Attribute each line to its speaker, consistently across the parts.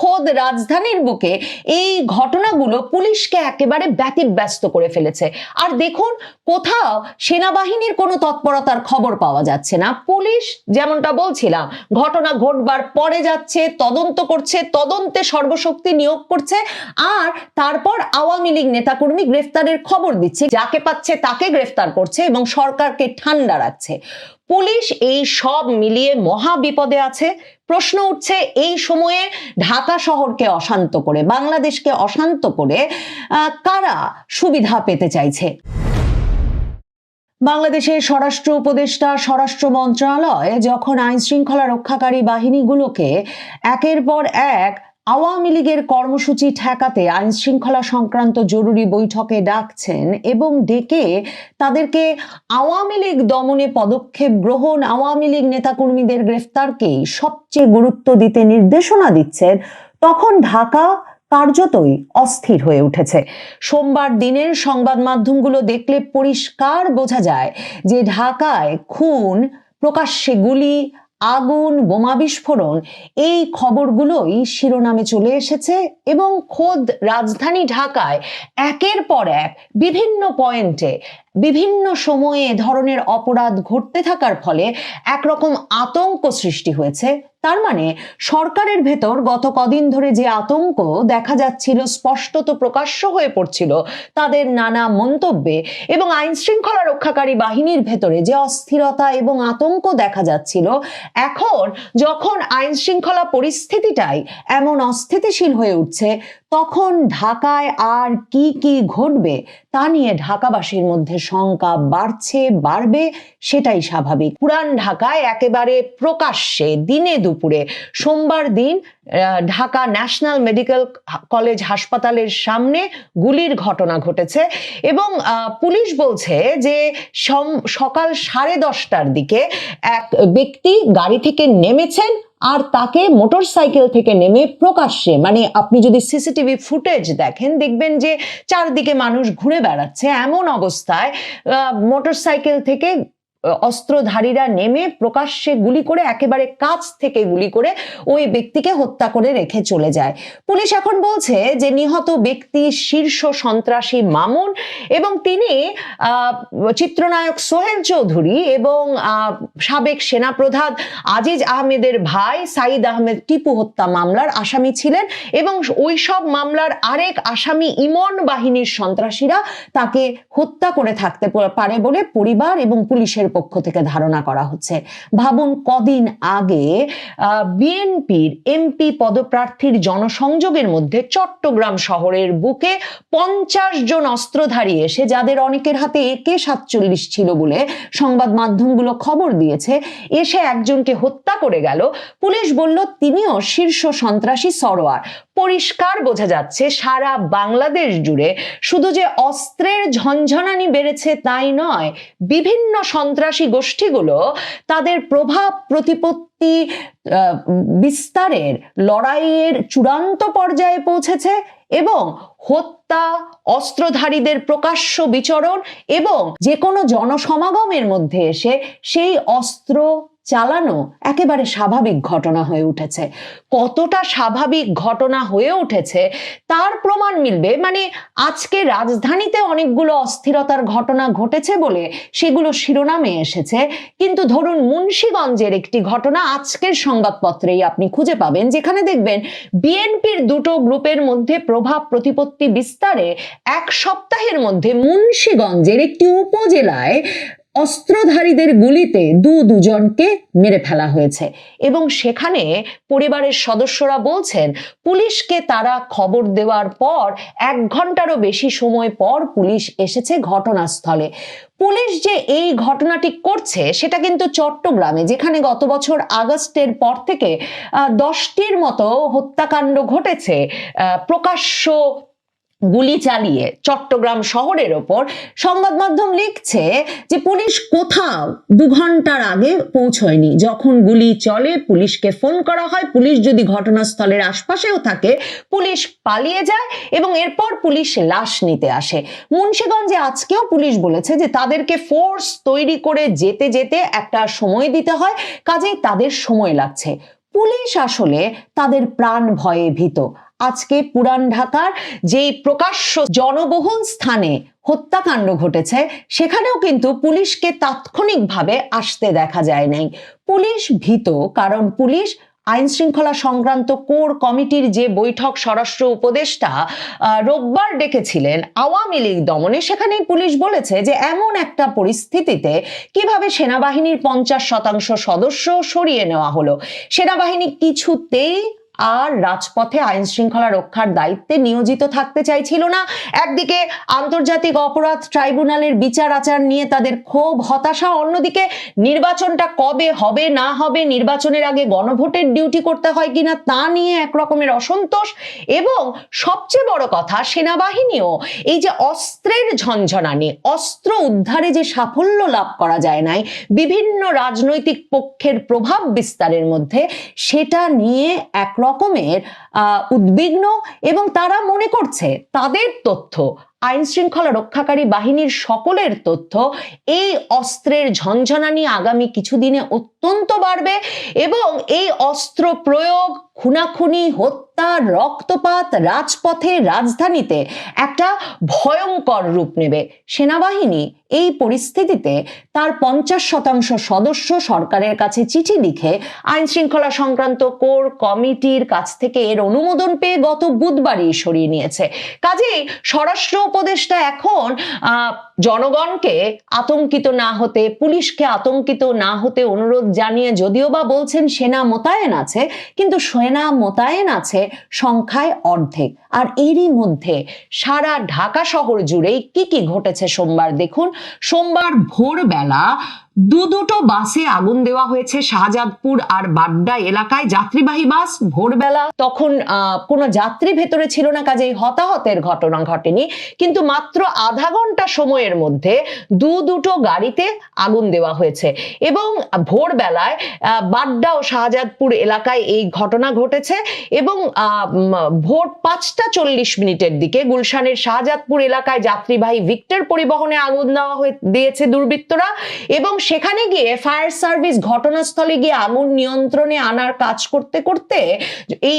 Speaker 1: খোদ রাজধানীর বুকে এই ঘটনাগুলো পুলিশকে একেবারে ব্যতিব্যস্ত করে ফেলেছে। আর দেখুন, কোথাও সেনাবাহিনীর কোনো তৎপরতার খবর পাওয়া যাচ্ছে না। পুলিশ, যেমনটা বলছিলাম, ঘটনা ঘটবার পরে যাচ্ছে, তদন্ত করছে, তদন্তে সর্বশক্তি নিয়োগ করছে, আর তারপর আওয়ামী লীগ নেতাকর্মী গ্রেফতারের খবর দিচ্ছে, যাকে পাচ্ছে তাকে গ্রেফতার করছে এবং সরকারকে ঠান্ডা রাখছে। পুলিশ এই সব মিলিয়ে মহা বিপদে আছে। প্রশ্ন উঠছে, এই সময়ে ঢাকা শহরকে অশান্ত করে, বাংলাদেশকে অশান্ত করে কারা সুবিধা পেতে চাইছে? বাংলাদেশের স্বরাষ্ট্র উপদেষ্টা, স্বরাষ্ট্র মন্ত্রণালয় যখন আইন শৃঙ্খলা রক্ষাকারী বাহিনীগুলোকে একের পর এক আওয়ামী লীগের কর্মসূচি ঠেকাতে আইন শৃঙ্খলা সংক্রান্ত জরুরি বৈঠকে ডাকছেন এবং ডেকে তাদেরকে আওয়ামী লীগ দমনে পদক্ষেপ গ্রহণ, আওয়ামী লীগ নেতাকর্মীদের গ্রেফতারকেই সবচেয়ে গুরুত্ব দিতে নির্দেশনা দিচ্ছেন, তখন ঢাকা কার্যতই অস্থির হয়ে উঠেছে। সোমবার দিনের সংবাদ মাধ্যমগুলো দেখলে পরিষ্কার বোঝা যায় যে ঢাকায় খুন, প্রকাশ্যে গুলি, আগুন, বোমা বিস্ফোরণ, এই খবরগুলোই শিরোনামে চলে এসেছে এবং খোদ রাজধানী ঢাকায় একের পর এক বিভিন্ন পয়েন্টে বিভিন্ন সময়ে এ ধরনের অপরাধ ঘটতে থাকার ফলে একরকম আতঙ্ক সৃষ্টি হয়েছে। তার মানে সরকারের ভেতর গত কদিন ধরে যে আতঙ্ক দেখা যাচ্ছিল, স্পষ্টত প্রকাশ্য হয়ে পড়ছিল তাদের নানা মন্তব্যে, এবং আইন শৃঙ্খলা রক্ষাকারী বাহিনীর ভেতরে যে অস্থিরতা এবং আতঙ্ক দেখা যাচ্ছিল, এখন যখন আইন শৃঙ্খলা পরিস্থিতিটাই এমন অস্থিতিশীল হয়ে উঠছে, তখন ঢাকায় আর কি কি ঘটবে তা নিয়ে ঢাকাবাসীর মধ্যে শঙ্কা বাড়বে, সেটাই স্বাভাবিক। পুরান ঢাকায় একেবারে প্রকাশ্যে দিনে দুপুরে সোমবার দিন ঢাকা ন্যাশনাল মেডিকেল কলেজ হাসপাতালের সামনে গুলির ঘটনা ঘটেছে এবং পুলিশ বলছে যে সকাল 10:30টার দিকে এক ব্যক্তি গাড়ি থেকে নেমেছেন আর তাকে মোটরসাইকেল থেকে নেমে প্রকাশ্যে, মানে আপনি যদি সিসিটিভি ফুটেজ দেখেন দেখবেন যে চারদিকে মানুষ ঘুরে বেড়াচ্ছে, এমন অবস্থায় মোটরসাইকেল থেকে অস্ত্রধারীরা নেমে প্রকাশ্যে গুলি করে, একেবারে কাছ থেকে গুলি করে ওই ব্যক্তিকে হত্যা করে রেখে চলে যায়। পুলিশ এখন বলছে যে নিহত ব্যক্তি শীর্ষ সন্ত্রাসী মামুন এবং তিনি চিত্রনায়ক সোহেল চৌধুরী এবং সাবেক সেনাপ্রধান আজিজ আহমেদের ভাই সাইদ আহমেদ টিপু হত্যা মামলার আসামি ছিলেন এবং ওই সব মামলার আরেক আসামি ইমন বাহিনীর সন্ত্রাসীরা তাকে হত্যা করে থাকতে পারে বলে পরিবার এবং পুলিশের পক্ষ থেকে ধারণা করা হচ্ছে। ভাবুন, কদিন আগে বিএনপির এমপি পদপ্রার্থীর জনসংযোগের মধ্যে চট্টগ্রাম শহরের বুকে 50 জন অস্ত্রধারী এসে, যাদের অনেকের হাতে AK-47 ছিল বলে সংবাদ মাধ্যমগুলো খবর দিয়েছে, এসে একজনকে হত্যা করে গেল। পুলিশ বলল তিনিও শীর্ষ সন্ত্রাসী সরোয়ার। পরিষ্কার বোঝা যাচ্ছে সারা বাংলাদেশ জুড়ে শুধু যে অস্ত্রের ঝনঝনানি বেড়েছে তাই নয়, বিভিন্ন সন্ত্রাসী গোষ্ঠীগুলো তাদের প্রভাব প্রতিপত্তি বিস্তারের লড়াইয়ের চূড়ান্ত পর্যায়ে পৌঁছেছে এবং হত্যা, অস্ত্রধারীদের প্রকাশ্য বিচরণ এবং যে কোনো জনসমাগমের মধ্যে এসে সেই অস্ত্র চালানো একেবারে স্বাভাবিক ঘটনা হয়ে উঠেছে। কতটা স্বাভাবিক ঘটনা হয়ে উঠেছে তার প্রমাণ মিলবে, মানে আজকে রাজধানীতে অনেকগুলো অস্থিরতার ঘটনা ঘটেছে বলে সেগুলো শিরোনামে এসেছে, কিন্তু ধরুন মুন্সিগঞ্জের একটি ঘটনা আজকের সংবাদপত্রেই আপনি খুঁজে পাবেন, যেখানে দেখবেন বিএনপির দুটো গ্রুপের মধ্যে প্রভাব প্রতিপত্তি বিস্তারে এক সপ্তাহের মধ্যে মুন্সিগঞ্জের একটি উপজেলায় অস্ত্রধারীদের গুলিতে দুজনকে মেরে ফেলা হয়েছে এবং সেখানে পরিবারের সদস্যরা বলছেন পুলিশকে তারা খবর দেওয়ার পর 1 ঘন্টারও বেশি সময় পর পুলিশ এসেছে ঘটনাস্থলে। পুলিশ যে এই ঘটনাটি করছে সেটা কিন্তু চট্টগ্রামে, যেখানে গত বছর আগস্টের পর থেকে 10টির মতো হত্যাকাণ্ড ঘটেছে প্রকাশ্য গুলি চালিয়ে চট্টগ্রাম শহরের ওপর, সংবাদ মাধ্যম লিখছে যে পুলিশ কোথাও 2 ঘন্টার আগে পৌঁছয়নি। যখন গুলি চলে পুলিশকে ফোন করা হয়, পুলিশ যদি ঘটনাস্থলের আশপাশেও থাকে পুলিশ পালিয়ে যায় এবং এরপর পুলিশ লাশ নিতে আসে। মুন্সিগঞ্জে আজকেও পুলিশ বলেছে যে তাদেরকে ফোর্স তৈরি করে যেতে যেতে একটা সময় দিতে হয়, কাজেই তাদের সময় লাগছে। পুলিশ আসলে তাদের প্রাণ ভয়ে ভীত। আজকে পুরান ঢাকার যেই প্রকাশ্য জনবহুল স্থানে হত্যাকাণ্ড ঘটেছে সেখানেও কিন্তু পুলিশকে তাৎক্ষণিকভাবে আসতে দেখা যায় নাই। পুলিশ ভীত, কারণ পুলিশ আইন শৃঙ্খলা সংক্রান্ত কোর কমিটির যে বৈঠক স্বরাষ্ট্র উপদেষ্টা রোববার ডেকেছিলেন আওয়ামী লীগ দমনে, সেখানেই পুলিশ বলেছে যে এমন একটা পরিস্থিতিতে কিভাবে সেনাবাহিনীর 50% সদস্য সরিয়ে নেওয়া হলো। সেনাবাহিনী কিছুতেই আর রাজপথে আইন শৃঙ্খলা রক্ষার দায়িত্বে নিয়োজিত থাকতে চাইছিল না। একদিকে আন্তর্জাতিক অপরাধ ট্রাইব্যুনালের বিচার আচার নিয়ে তাদের ক্ষোভ, হতাশা, অন্যদিকে নির্বাচনটা কবে হবে না হবে, নির্বাচনের আগে গণভোটের ডিউটি করতে হয় কিনা তা নিয়ে এক রকমের অসন্তোষ, এবং সবচেয়ে বড় কথা সেনাবাহিনীও এই যে অস্ত্রের ঝনঝনানি, অস্ত্র উদ্ধারে যে সাফল্য লাভ করা যায় নাই বিভিন্ন রাজনৈতিক পক্ষের প্রভাব বিস্তারের মধ্যে, সেটা নিয়ে এক রকমের উদ্বিগ্ন, এবং তারা মনে করছে তাদের তথ্য, আইন শৃঙ্খলা রক্ষাকারী বাহিনীর সকলের তথ্য এই অস্ত্রের ঝনঝনানি আগামী কিছুদিনে অত্যন্ত বাড়বে, এবং এই অস্ত্র প্রয়োগ, খুনাখুনি, হত্যা, রক্তপাত রাজপথে, রাজধানীতে একটা ভয়ঙ্কর রূপ নেবে। সেনাবাহিনী এই পরিস্থিতিতে তার 50% সদস্য সরকারের কাছে চিঠি লিখে আইন শৃঙ্খলা সংক্রান্ত কোর কমিটির কাছ থেকে এর অনুমোদন পেয়ে গত বুধবারই সরিয়ে নিয়েছে। কাজেই স্বরাষ্ট্র উপদেষ্টা এখন জনগণকে আতঙ্কিত না হতে, পুলিশকে আতঙ্কিত না হতে অনুরোধ জানিয়ে যদিও বা বলছেন সেনা মোতায়েন আছে, কিন্তু সেনা মোতায়েন আছে সংখ্যায় অর্ধেক। আর এরই মধ্যে সারা ঢাকা শহর জুড়েই কি কি ঘটেছে সোমবার দেখুন। সোমবার ভোরবেলা দুটো বাসে আগুন দেওয়া হয়েছে শাহজাদপুর আর বাড্ডা এলাকায়, যাত্রীবাহী বাস। ভোরবেলা তখন কোনো যাত্রী ভেতরে ছিল না, কাজেই হতাহতের ঘটনা ঘটেনি, কিন্তু মাত্র আধা ঘন্টা সময়ের মধ্যে দুটো গাড়িতে আগুন দেওয়া হয়েছে। এবং ভোরবেলায় বাড্ডা ও শাহজাদপুর এলাকায় এই ঘটনা ঘটেছে, এবং ভোর 5:40 দিকে গুলশানের শাহজাদপুর এলাকায় যাত্রীবাহী ভিক্টর পরিবহনে আগুন দেওয়া দিয়েছে দুর্বৃত্তরা, এবং সেখানে গিয়ে ফায়ার সার্ভিস ঘটনাস্থলে গিয়ে আগুন নিয়ন্ত্রণে আনার কাজ করতে করতে এই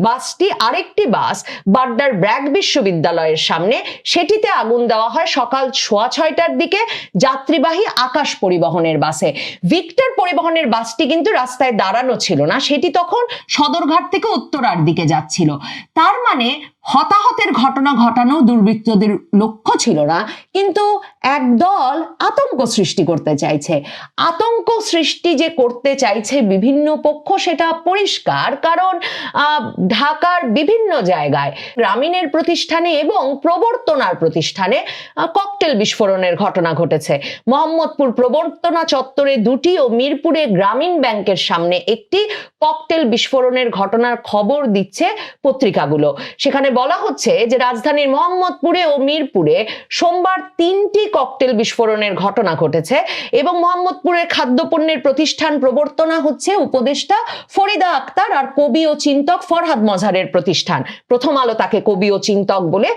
Speaker 1: বাসটি, আরেকটি বাস বাড্ডার ব্র্যাক বিশ্ববিদ্যালয়ের সামনে, সেটিতে আগুন দেওয়া হয় সকাল 6:30টার দিকে যাত্রীবাহী আকাশ পরিবহনের বাসে। ভিক্টর পরিবহনের বাসটি কিন্তু রাস্তায় দাঁড়ানো ছিল না, সেটি তখন সদরঘাট থেকে উত্তরার দিকে যাচ্ছিল। তার মানে হতাহতের ঘটনা ঘটানো দুর্বৃত্তদের লক্ষ্য ছিল না, কিন্তু একদল আতঙ্ক সৃষ্টি করতে চাইছে। আতঙ্ক সৃষ্টি যে করতে চাইছে বিভিন্ন পক্ষ, সেটা পরিষ্কার, কারণ ঢাকার বিভিন্ন জায়গায় গ্রামীণের প্রতিষ্ঠানে এবং প্রবর্তনার প্রতিষ্ঠানে ককটেল বিস্ফোরণের ঘটনা ঘটেছে। মোহাম্মদপুর প্রবর্তনা চত্বরে 2টি ও মিরপুরে গ্রামীণ ব্যাংকের সামনে একটি ককটেল বিস্ফোরণের ঘটনার খবর দিচ্ছে পত্রিকাগুলো। সেখানে বলা হচ্ছে যে রাজধানীর মোহাম্মদপুরে ও মিরপুরে সোমবার 3টি ককটেল বিস্ফোরণের ঘটনা ঘটেছে, এবং মোহাম্মদপুরের খাদ্যপণ্যের প্রতিষ্ঠান প্রবর্তনা হচ্ছে উপদেষ্টা ফরিদা আক্তার আর কবি ও চিন্তক ফরহাদ মজহারের প্রতিষ্ঠান। প্রথম আলো তাকে কবি ও চিন্তক বলে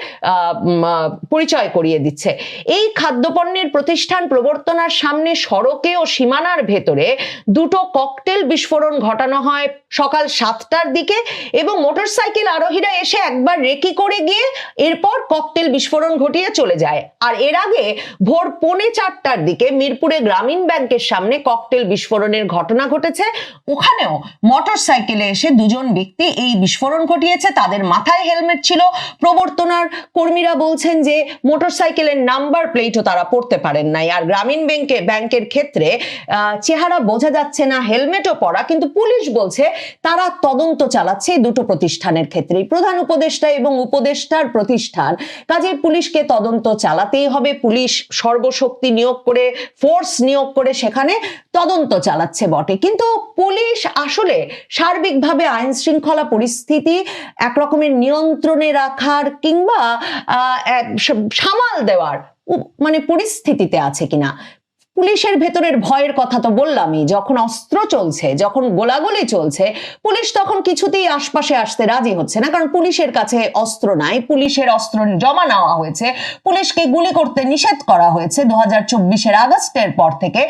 Speaker 1: পরিচয় করিয়ে দিচ্ছে। এই খাদ্যপণ্যের প্রতিষ্ঠান প্রবর্তনার সামনে সড়কে ও সীমানার ভেতরে 2টো ককটেল বিস্ফোরণ ঘটানো হয় সকাল 7টার দিকে, এবং মোটরসাইকেল আরোহীরা এসে একবার রেকি করে গিয়ে এরপর ককটেল বিস্ফোরণ ঘটিয়ে চলে যায়। আর এর আগে ভোর 3:45টার দিকে মিরপুরে গ্রামীণ ব্যাংকের সামনে ককটেল বিস্ফোরণের ঘটনা ঘটেছে। ওখানেও মোটরসাইকেলে এসে 2জন ব্যক্তি এই বিস্ফোরণ ঘটিয়েছে, তাদের মাথায় হেলমেট ছিল। প্রবর্তনার কর্মীরা বলছেন যে মোটরসাইকেলের নাম্বার প্লেটও তারা পড়তে পারেন নাই, আর গ্রামীণ ব্যাংকের ক্ষেত্রে চেহারা বোঝা যাচ্ছে না, হেলমেটও পরা, কিন্তু পুলিশ বলছে তারা তদন্ত চালাচ্ছে এই দুটো প্রতিষ্ঠানের ক্ষেত্রে। প্রধান উপদেষ্টা এবং উপদেষ্টার প্রতিষ্ঠান, কাজে পুলিশকে তদন্ত চালাতেই হবে। পুলিশ সর্বশক্তি নিয়োগ করে, ফোর্স নিয়োগ করে সেখানে তদন্ত চালাচ্ছে বটে, কিন্তু পুলিশ আসলে সার্বিকভাবে আইন শৃঙ্খলা পরিস্থিতি একরকমের নিয়ন্ত্রণে রাখার কিংবা সামাল দেওয়ার মানে পরিস্থিতিতে আছে কিনা। পুলিশের ভেতরের ভয়ের কথা তো বললামই, যখন অস্ত্র চলছে, যখন গোলাগুলি চলছে, পুলিশ তখন কিছুতেই আশপাশে আসতে রাজি হচ্ছে না, কারণ পুলিশের কাছে অস্ত্র নাই, পুলিশের অস্ত্র জমা নেওয়া হয়েছে, পুলিশকে গুলি করতে নিষেধ করা হয়েছে 2024 আগস্টের পর থেকে।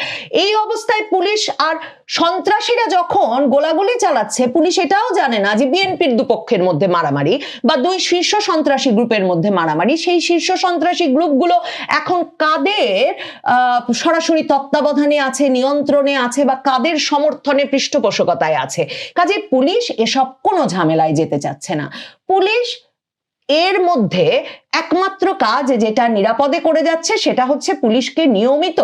Speaker 1: এই অবস্থায় পুলিশ আর সন্ত্রাসীরা যখন গোলাগুলি চালাচ্ছে, পুলিশ এটাও জানে না যে বিএনপির দুপক্ষের মধ্যে মারামারি বা দুই শীর্ষ সন্ত্রাসী গ্রুপের মধ্যে মারামারি, সেই শীর্ষ সন্ত্রাসী গ্রুপগুলো এখন কাদের সরাসরি তত্ত্বাবধানে আছে, নিয়ন্ত্রণে আছে, বা কাদের সমর্থনে পৃষ্ঠপোষকতায় আছে। কাজে পুলিশ এসব কোনো ঝামেলায় যেতে চাচ্ছে না। পুলিশ এর মধ্যে একমাত্র কাজ যেটা নিরাপদে করে যাচ্ছে সেটা হচ্ছে পুলিশকে নিয়মিত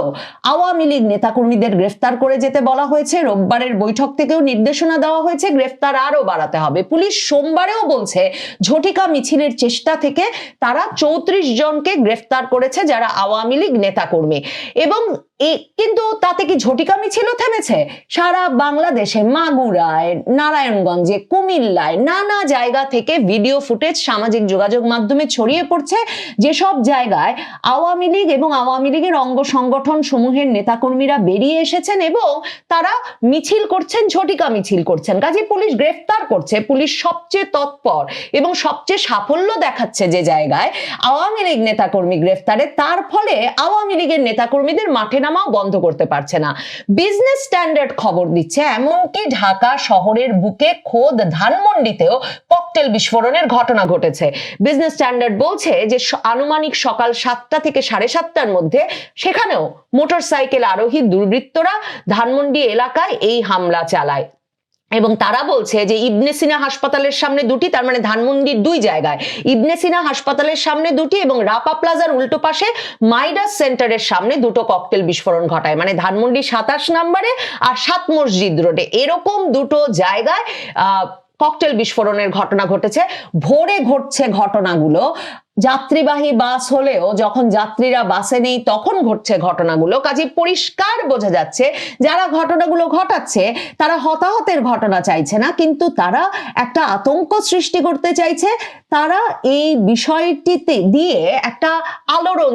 Speaker 1: আওয়ামী লীগ নেতাকর্মীদের গ্রেফতার করে যেতে বলা হয়েছে। রোববারের বৈঠক থেকেও নির্দেশনা দেওয়া হয়েছে গ্রেফতার আরো বাড়াতে হবে। পুলিশ সোমবারেও বলছে ঝটিকা মিছিলের চেষ্টা থেকে তারা 34 জনকে গ্রেফতার করেছে যারা আওয়ামী লীগ নেতাকর্মী। এবং কিন্তু তাতে কি ঝটিকা মিছিলও থেমেছে? সারা বাংলাদেশে মাগুরায়, নারায়ণগঞ্জে, কুমিল্লায় নানা জায়গা থেকে ভিডিও ফুটেজ সামাজিক যোগাযোগ মাধ্যমে ছড়িয়ে পড়ছে, যেসব জায়গায় আওয়ামী লীগ এবং আওয়ামী লীগের অঙ্গ সংগঠন সমূহের নেতাকর্মীরা বেরিয়ে এসেছেন এবং তারা মিছিল করছেন, ঝটিকা মিছিল করছেন। কাজে পুলিশ গ্রেফতার করছে, পুলিশ সবচেয়ে তৎপর এবং সবচেয়ে সাফল্য দেখাচ্ছে যে জায়গায় আওয়ামী লীগ নেতাকর্মী গ্রেফতারে, তার ফলে আওয়ামী লীগের নেতাকর্মীদের মাঠে নামাও বন্ধ করতে পারছে না। বিজনেস স্ট্যান্ডার্ড খবর দিচ্ছে এমনকি ঢাকা শহরের বুকে খোদ ধানমন্ডিতেও ককটেল বিস্ফোরণের ঘটনা ঘটেছে। বিজনেস স্ট্যান্ডার্ড বলছে যে আনুমানিক সকাল 7টা থেকে 7:30টার মধ্যে সেখানেও মোটরসাইকেল আরোহী দুর্বৃত্তরা ধানমন্ডি এলাকায় এই হামলা চালায়। এবং তারা বলছে যে ইবনে সিনা হাসপাতালের সামনে দুটি, তার মানে ধানমন্ডির দুই জায়গায়, ইবনে সিনা হাসপাতালের সামনে দুটি এবং রাপা প্লাজার উল্টো পাশে মাইডাস সেন্টারের সামনে দুটো ককটেল বিস্ফোরণ ঘটায়। মানে ধানমন্ডি 27 নম্বরে আর 7 মসজিদ রোডে এরকম দুটো জায়গায় ককটেল বিস্ফোরণের ঘটনা ঘটেছে। ভোরে ঘটছে ঘটনাগুলো, যাত্রীবাহী বাস হলেও যখন যাত্রীরা বাসে নেই তখন ঘটছে ঘটনাগুলো। কাজে পরিষ্কার বোঝা যাচ্ছে যারা ঘটনাগুলো ঘটাচ্ছে তারা হতাহতের ঘটনা চাইছে না, কিন্তু তারা একটা আতঙ্ক সৃষ্টি করতে চাইছে। তারা এই বিষয়টিতে দিয়ে একটা আলোড়ন